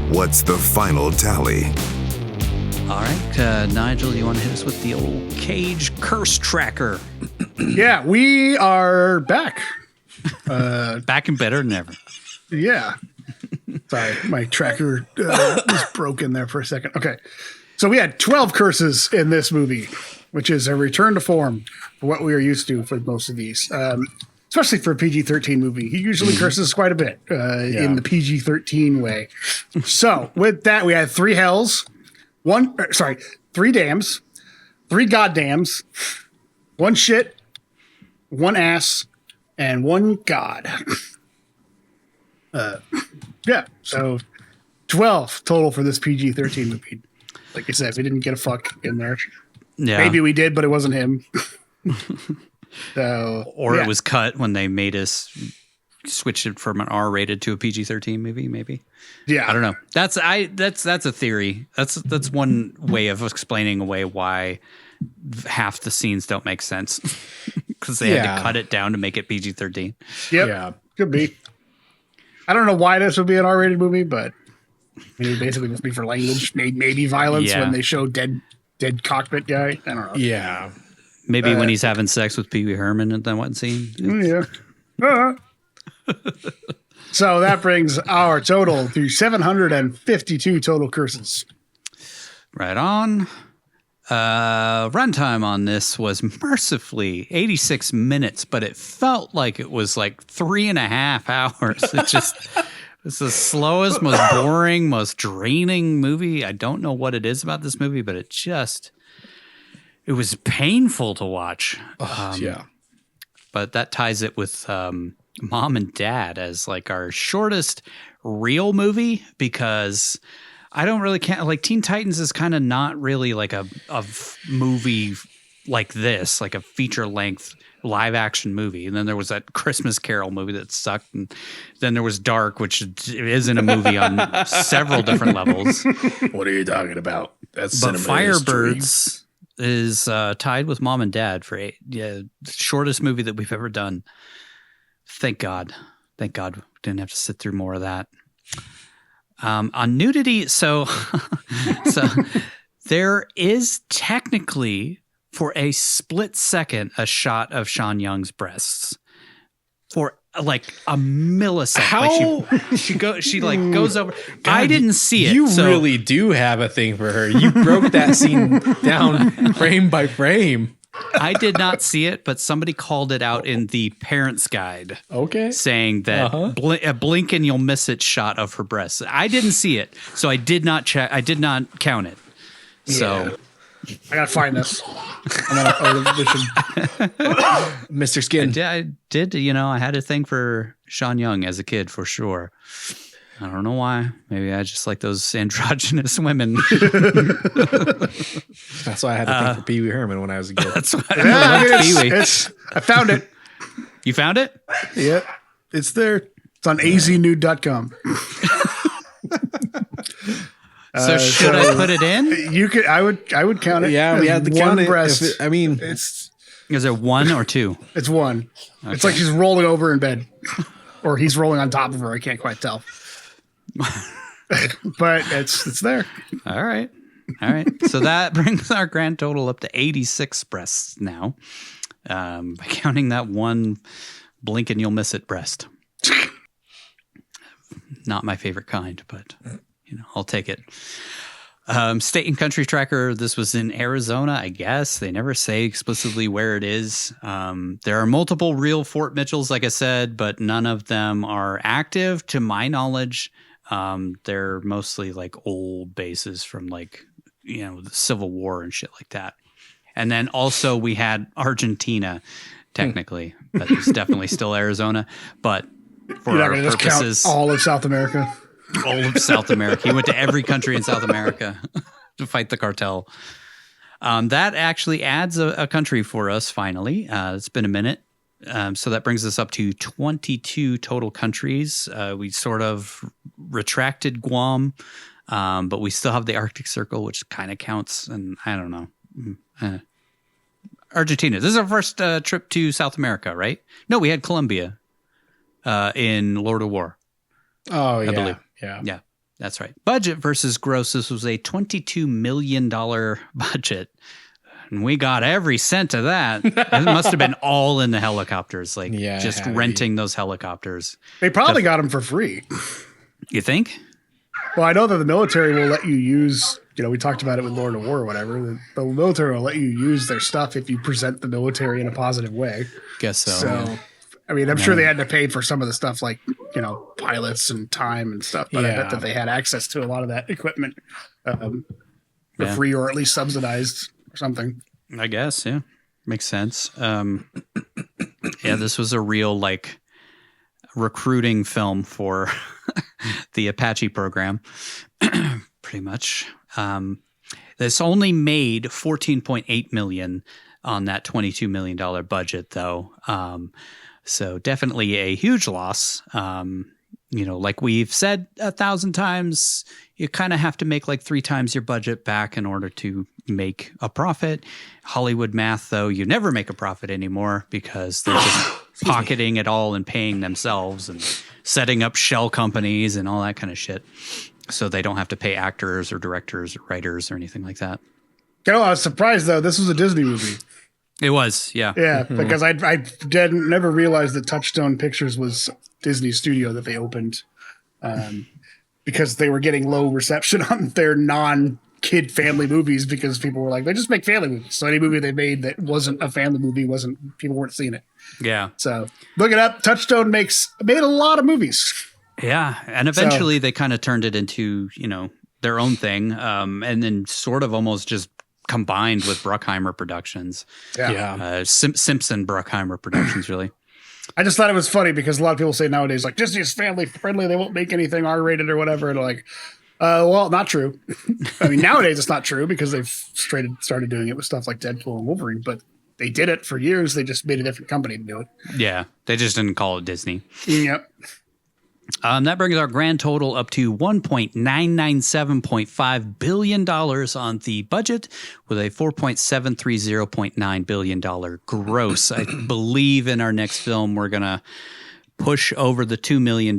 What's the final tally? All right, Nigel, you want to hit us with the old Cage curse tracker? Yeah, we are back. Back and better than ever. Yeah. Sorry, my tracker was broken there for a second. Okay. So we had 12 curses in this movie, which is a return to form for what we are used to for most of these. Especially for a PG-13 movie. He usually curses quite a bit in the PG-13 way. So with that, we had 3 hells, 3 dams, 3 goddams, 1 shit, 1 ass, and 1 god. Yeah, so 12 total for this PG-13 movie. Like I said, we didn't get a fuck in there. Yeah. Maybe we did, but it wasn't him. So, it was cut when they made us switch it from an R-rated to a PG-13 movie. Maybe. Yeah, I don't know. That's a theory. That's one way of explaining away why half the scenes don't make sense because they had to cut it down to make it PG-13. Yep. Yeah, could be. I don't know why this would be an R-rated movie, but I mean, it basically must be for language, maybe violence when they show dead cockpit guy. I don't know. Yeah. Maybe when he's having sex with Pee Wee Herman in that one scene. Yeah. So that brings our total to 752 total curses. Right on. Runtime on this was mercifully 86 minutes, but it felt like it was like 3.5 hours. It's the slowest, most boring, most draining movie. I don't know what it is about this movie, but it was painful to watch. Yeah. But that ties it with Mom and Dad as like our shortest real movie because I don't really like Teen Titans is kind of not really like a movie like this, like a feature length live action movie. And then there was that Christmas Carol movie that sucked. And then there was Dark, which isn't a movie on several different levels. What are you talking about? That's but cinema history. Firebirds is tied with Mom and Dad for the shortest movie that we've ever done. Thank God we didn't have to sit through more of that. On Nudity, so there is technically for a split second a shot of Sean Young's breasts for like a millisecond. How like she goes over. God, I didn't see it. You really do have a thing for her. You broke that scene down frame by frame. I did not see it, but somebody called it out in the parents' guide. Okay, saying that a blink and you'll miss it shot of her breasts. I didn't see it, so I did not check. I did not count it. So I gotta find this. Mr. Skin. I did. I had a thing for Sean Young as a kid for sure. I don't know why. Maybe I just like those androgynous women. That's why I had to think for Pee Wee Herman when I was a kid. That's why I loved Pee Wee. I found it. You found it? Yeah, it's there. It's on aznude.com. So should I put it in? You could. I would count it. Yeah, we had to count it. Breast. Is there 1 or 2? It's 1. Okay. It's like she's rolling over in bed, or he's rolling on top of her. I can't quite tell. But it's there. All right. So that brings our grand total up to 86 breasts now. By counting that 1 blink and you'll miss it breast. Not my favorite kind, but I'll take it. State and country tracker. This was in Arizona, I guess. They never say explicitly where it is. There are multiple real Fort Mitchells, like I said, but none of them are active to my knowledge. They're mostly like old bases from like, the Civil War and shit like that. And then also we had Argentina, technically, but it's definitely still Arizona. But for our purposes, count all of South America. All of South America. He went to every country in South America to fight the cartel. That actually adds a country for us, finally. It's been a minute. So that brings us up to 22 total countries. We sort of retracted Guam, but we still have the Arctic Circle, which kind of counts. And I don't know. Argentina. This is our first trip to South America, right? No, we had Colombia in Lord of War. Oh, yeah. I believe. Yeah. That's right. Budget versus gross. This was a $22 million budget. And we got every cent of that. It must have been all in the helicopters, like just renting those helicopters. They probably got them for free. You think? Well, I know that the military will let you use, we talked about it with Lord of War or whatever. The military will let you use their stuff if you present the military in a positive way. Guess so. So, I mean, I'm sure they had to pay for some of the stuff like, pilots and time and stuff. But I bet that they had access to a lot of that equipment for free or at least subsidized or something. I guess, yeah. Makes sense. This was a real, recruiting film for the Apache program, pretty much. This only made $14.8 million on that $22 million budget, though. So definitely a huge loss. Like we've said 1,000 times, you kind of have to make 3 times your budget back in order to make a profit. Hollywood math, though, you never make a profit anymore because they're just pocketing it all and paying themselves and setting up shell companies and all that kind of shit. So they don't have to pay actors or directors or writers or anything like that. I was surprised, though. This was a Disney movie. It was, yeah. Yeah, because I never realized that Touchstone Pictures was Disney's studio that they opened because they were getting low reception on their non-kid family movies because people were like, they just make family movies. So any movie they made that wasn't a family movie people weren't seeing it. Yeah. So look it up. Touchstone made a lot of movies. Yeah, and eventually they kind of turned it into, their own thing and then sort of almost just combined with Bruckheimer Productions. Yeah. Simpson Bruckheimer Productions, really. I just thought it was funny because a lot of people say nowadays, Disney is family friendly. They won't make anything R-rated or whatever. And well, not true. I mean, nowadays it's not true because they've started doing it with stuff like Deadpool and Wolverine, but they did it for years. They just made a different company to do it. Yeah. They just didn't call it Disney. Yep. That brings our grand total up to $1.997.5 billion on the budget with a $4.730.9 billion gross. I believe in our next film, we're going to push over the $2 million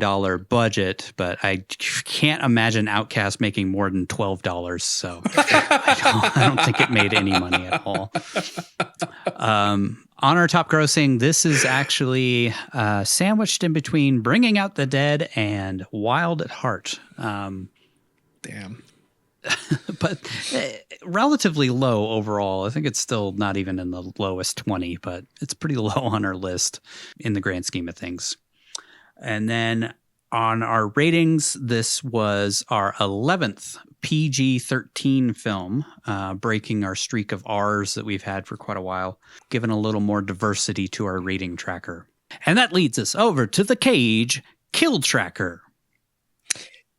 budget, but I can't imagine Outcast making more than $12. So I don't think it made any money at all. On our top grossing, this is actually sandwiched in between Bringing Out the Dead and Wild at Heart. Damn. But relatively low overall. I think it's still not even in the lowest 20, but it's pretty low on our list in the grand scheme of things. And then on our ratings, this was our 11th PG-13 film, breaking our streak of R's that we've had for quite a while, giving a little more diversity to our rating tracker. And that leads us over to the Cage Kill Tracker.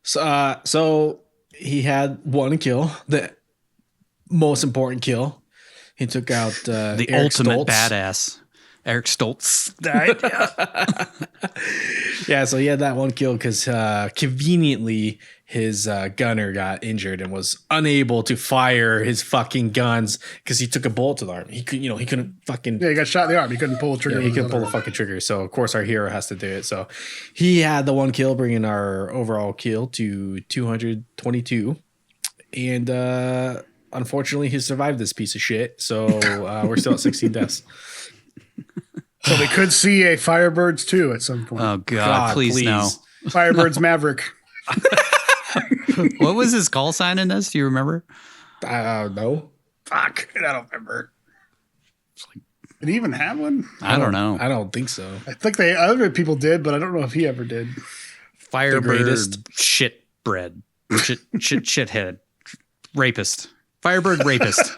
So he had one kill, the most important kill. He took out the Eric ultimate Stoltz. badass. Eric Stoltz died. Yeah, so he had that one kill because conveniently his gunner got injured and was unable to fire his fucking guns because he took a bullet to the arm. He couldn't fucking. Yeah, he got shot in the arm. He couldn't pull the trigger. Yeah, he couldn't pull the fucking trigger. So of course our hero has to do it. So he had the one kill, bringing our overall kill to 222, and unfortunately he survived this piece of shit. So we're still at 16 deaths. So we could see a Firebirds 2 at some point. Oh, God, please no. Firebirds Maverick. What was his call sign in this? Do you remember? No. Fuck. I don't remember. Did he even have one? I don't know. I don't think so. I think other people did, but I don't know if he ever did. Firebird shit bread. Shithead. Rapist. Firebird rapist.